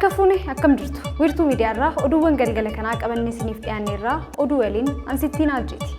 Harka akkam jirtu wiirtuu miidiyaa irraa oduuwwan galgala kanaa qabanne isiniif dhiyaanne irraa oduu waliin ansittiin ajjeeti.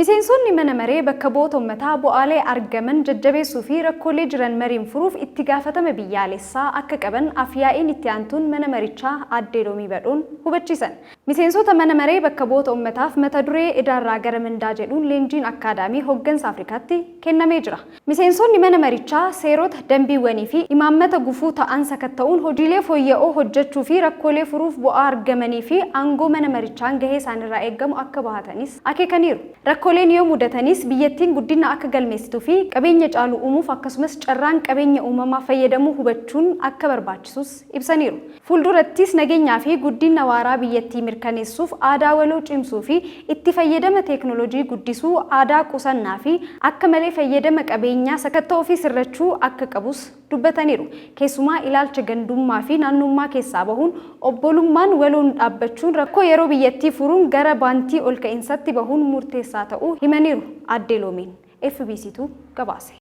Miseensonni mana maree bakka bu'oota uummataa bu'aalee argaman jajjabeessuu fi rakkoolee jiran mariin furuuf itti gaafatama biyyaalessaa akka qaban afyaa'in itti aantuun mana marichaa Aadde Loomii Badhoon hubachiisan. Miseensota mana maree bakka bu'oota uummataaf mata duree idaarraa gara mindaa jedhuun leenjiin akkaadaamii hooggansa Afrikaatti kennamee jira. Miseensonni mana marichaa seerota dambiiwwanii fi imaammata gufuu ta'an sakatta'uun hojiilee fooyya'oo hojjechuu fi rakkoolee furuuf bu'aa argamanii fi aangoo mana marichaan gahee isaanirraa eegamu akka bahatanis akeekaniiru. Rakkooleen yoo mudatanis biyyattiin guddina akka galmeessituu fi qabeenya caalu uumuuf akkasumas carraan qabeenya uumamaa fayyadamuu hubachuun akka barbaachisus ibsaniiru. Fuuldurattis nageenyaa fi guddina waaraa biyyattii mirkaneessuuf aadaa waloo cimsuu fi itti fayyadama teeknooloojii guddisuu, aadaa qusannaa fi akka malee fayyadama qabeenyaa sakatta'uu fi sirrachuu akka qabus dubbataniiru. Keessumaa ilaalcha gandummaa fi naannummaa keessaa bahuun obbolummaan waloon dhaabbachuun rakkoo yeroo biyyattii furuun gara baantii ol ka'insatti bahuun murteessaa ta'uu himaniiru. Aadde Loomiin FBCtu gabaase.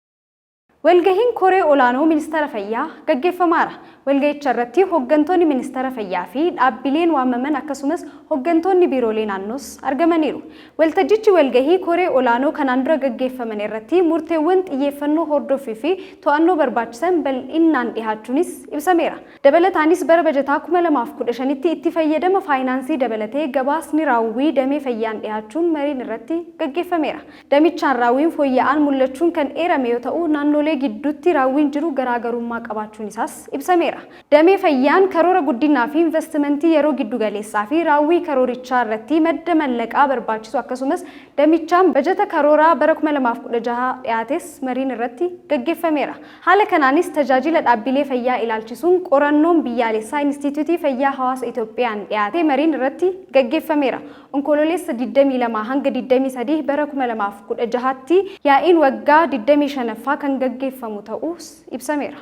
Walgahiin koree olaanoo ministeera fayyaa gaggeeffamaara. Walgahicha irratti hooggantoonni ministeera fayyaa fi dhaabbileen waamaman akkasumas hooggantoonni biiroolee naannoos argamaniiru. Waltajjichi walgahii koree olaanoo kanaan dura gaggeeffaman irratti murteewwan xiyyeeffannoo hordoffii fi to'annoo barbaachisan bal'inaan dhihaachuunis ibsameera. Dabalataanis bara bajataa 2015tti itti fayyadama faayinaansii dabalatee gabaasni raawwii damee fayyaan dhihaachuun mariin irratti gaggeeffameera. Damichaan raawwiin fooyya'aan mul'achuun kan eerame yoo ta'u naannolee gidduutti raawwiin jiru garaagarummaa qabaachuun isaas ibsameera. Damee fayyaan karoora guddinaa fi investimentii yeroo giddu galeessaa fi raawwii karoorichaa irratti madda mallaqaa barbaachisu akkasumas damichaan bajata karooraa bara 2016 dhiyaates mariin irratti gaggeeffameera. Haala kanaanis tajaajila dhaabbilee fayyaa ilaalchisuun qorannoon biyyaalessaa Inistituutii Fayyaa Hawaasa Itoophiyaan dhiyaate mariin irratti gaggeeffameera. Onkololeessa 22 hanga 23 bara 2016tti yaa'iin waggaa 25ffaa kan gaggeeffamu ta'uus ibsameera.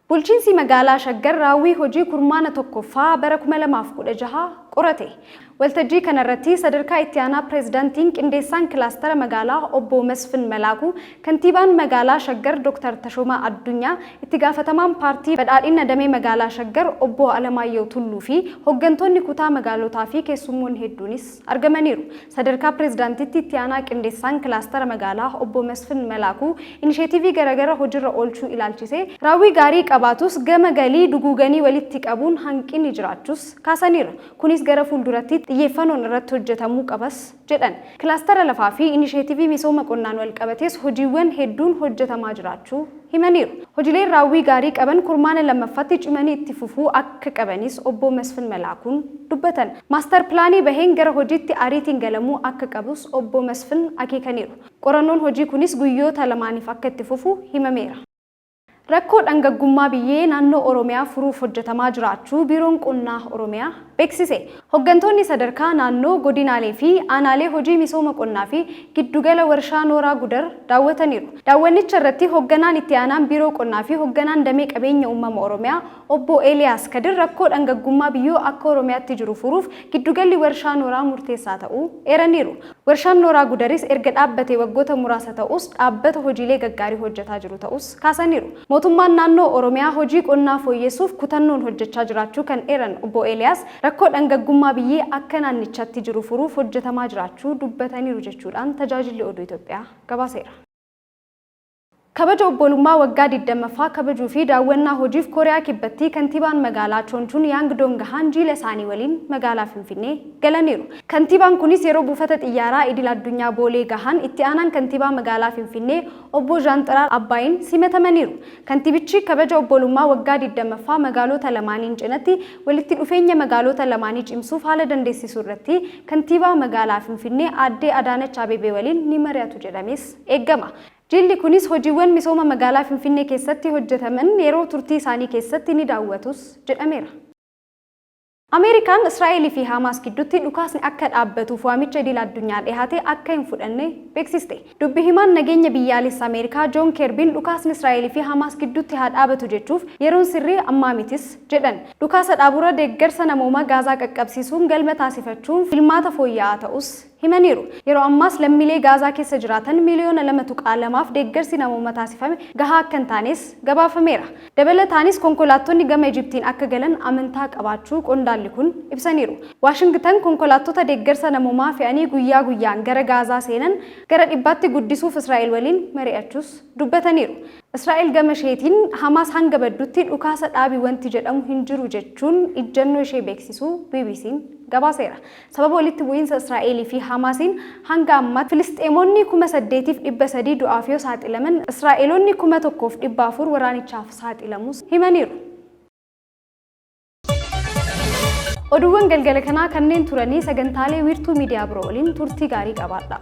Bulchiinsi magaalaa Shaggar raawwii hojii kurmaana tokkoffaa bara 2016 qorate. Waltajjii kanarratti sadarkaa itti aanaa pireezidaantiin qindeessaan kilaastara magaalaa obbo Masfin Malaaku, kantiibaan magaalaa Shaggar Dr. Tashoomaa Addunyaa, itti gaafatamaan paartii badhaadhina damee magaalaa Shaggar obbo Alamaayyoo Tulluu fi hooggantoonni kutaa magaalotaa fi keessummoonni hedduunis argamaniiru. Sadarkaa pireezidaantiitti itti aanaa qindeessaan kilaastara magaalaa obbo Masfin Malaaku inisheetivii garagara hojiirra oolchuu ilaalchisee raawwii gaarii qabaatus gama galii duguuganii walitti qabuun hanqinni jiraachuus kaasaniiru. Kunis gara fuulduratti xiyyeeffannoon irratti hojjetamuu qabas jedhan. Kilaastara lafaa fi inisheetivii misooma qonnaan wal qabatees hojiiwwan hedduun hojjetamaa jiraachuu himaniiru. Hojiileen raawwii gaarii qaban kurmaana lammaffaatti cimanii itti fufuu akka qabanis obbo Masfin Malaakuun dubbatan. Maastar pilaanii baheen gara hojiitti ariitiin galamuu akka qabus obbo Masfin akeekaniiru. Qorannoon hojii kunis guyyoota lamaaniif akka itti fufu himameera. Rakkoo dhangaggummaa biyyee naannoo Oromiyaa furuuf hojjetamaa jiraachuu biiroon qonnaa Oromiyaa beeksise. Hooggantoonni sadarkaa naannoo godinaalee fi aanaalee hojii misooma qonnaa fi giddugala warshaa Nooraa Gudar daawwataniiru. Daawwannicha irratti hoogganaan itti aanaan biiroo qonnaa fi hoogganaan damee qabeenya uumama Oromiyaa obbo Eeliyaas Kadir rakkoo dhangaggummaa biyyoo akka Oromiyaatti jiru furuuf giddugalli warshaa Nooraa murteessaa ta'uu eeraniiru. Warshaan Nooraa Gudaris erga dhaabbatee waggoota muraasa ta'us dhaabbata hojiilee gaggaarii hojjetaa jiru ta'us kaasaniiru. Mootummaan naannoo Oromiyaa hojii qonnaa fooyyessuuf kutannoon hojjechaa jiraachuu kan eeran obbo Eeliyaas rakkoo dhangaggummaa biyyee akka naannichatti jiru furuuf hojjetamaa jiraachuu dubbataniiru jechuudhaan tajaajilli oduu Itoophiyaa gabaaseera. Kabaja obbolummaa waggaa 20ffaa kabajuu fi daawwannaa hojiif Kooriyaa Kibbaatti kantiibaan magaalaa Chonchun Yang Dong-han jiila isaanii waliin magaalaa Finfinnee galaniiru. Kantiibaan kunis yeroo buufata xiyyaaraa idil addunyaa Boolee gahan itti aanaan kantiibaa magaalaa Finfinnee obbo Jaanxiraar Abbaayin simatamaniiru. Kantiibichi kabaja obbolummaa waggaa 20ffaa magaalota lamaaniin cinatti walitti dhufeenya magaalota lamaanii cimsuuf haala dandeessisuu irratti kantiibaa magaalaa Finfinnee Aadde Adaanach Abeebee waliin ni mari'atu jedhames eegama. Jilli kunis hojiiwwan misooma magaalaa Finfinnee keessatti hojjetaman yeroo turtii isaanii keessatti ni daawwatus jedhameera. Ameerikaan Israa'eel fi Hamaas gidduutti dhukaasni akka dhaabbatuuf waamicha idil addunyaa dhiyaate akka hin fudhanne beeksiste. Dubbi himaan nageenya biyyaalessaa Ameerikaa Joon Keerbiin dhukaasni Israa'eel fi Hamaas gidduutti haa dhaabatu jechuuf yeroon sirrii ammaa mitis jedhan. Dhukaasa dhaabura deeggarsa namoomaa Gaazaa qaqqabsiisuun galma taasifachuun filmaata fooyya'aa ta'us himaniiru. Yeroo ammaas lammiilee Gaazaa keessa jiraatan miliyoona 2.2 deeggarsi namoomaa taasifame gahaa akka hin taanes gabaafameera. Dabalataanis konkolaattonni gama Ijiptiin akka galan amantaa qabaachuu qondaalli kun ibsaniiru. Waashingtan konkolaattota deeggarsa namoomaa fe'anii guyyaa guyyaan gara Gaazaa seenan gara dhibbaatti guddisuuf Israa'el waliin mari'achuus dubbataniiru. Israa'el gama isheetiin Hamaas hanga baddutti dhukaasa dhaabii wanti jedhamu hin jiru jechuun ijjannoo ishee beeksisuu BBC'n gabaaseera. Sababa walitti bu'iinsa Israa'el fi Hamaasiin hanga ammaatti Filisxeemonni 8,300 du'aaf yoo saaxilaman Israa'eloonni 1,400 waraanichaaf saaxilamus himaniiru. Oduuwwan galgala kanaa kanneen turanii sagantaalee wiirtuu miidiyaa biroo waliin turtii gaarii qabaadha.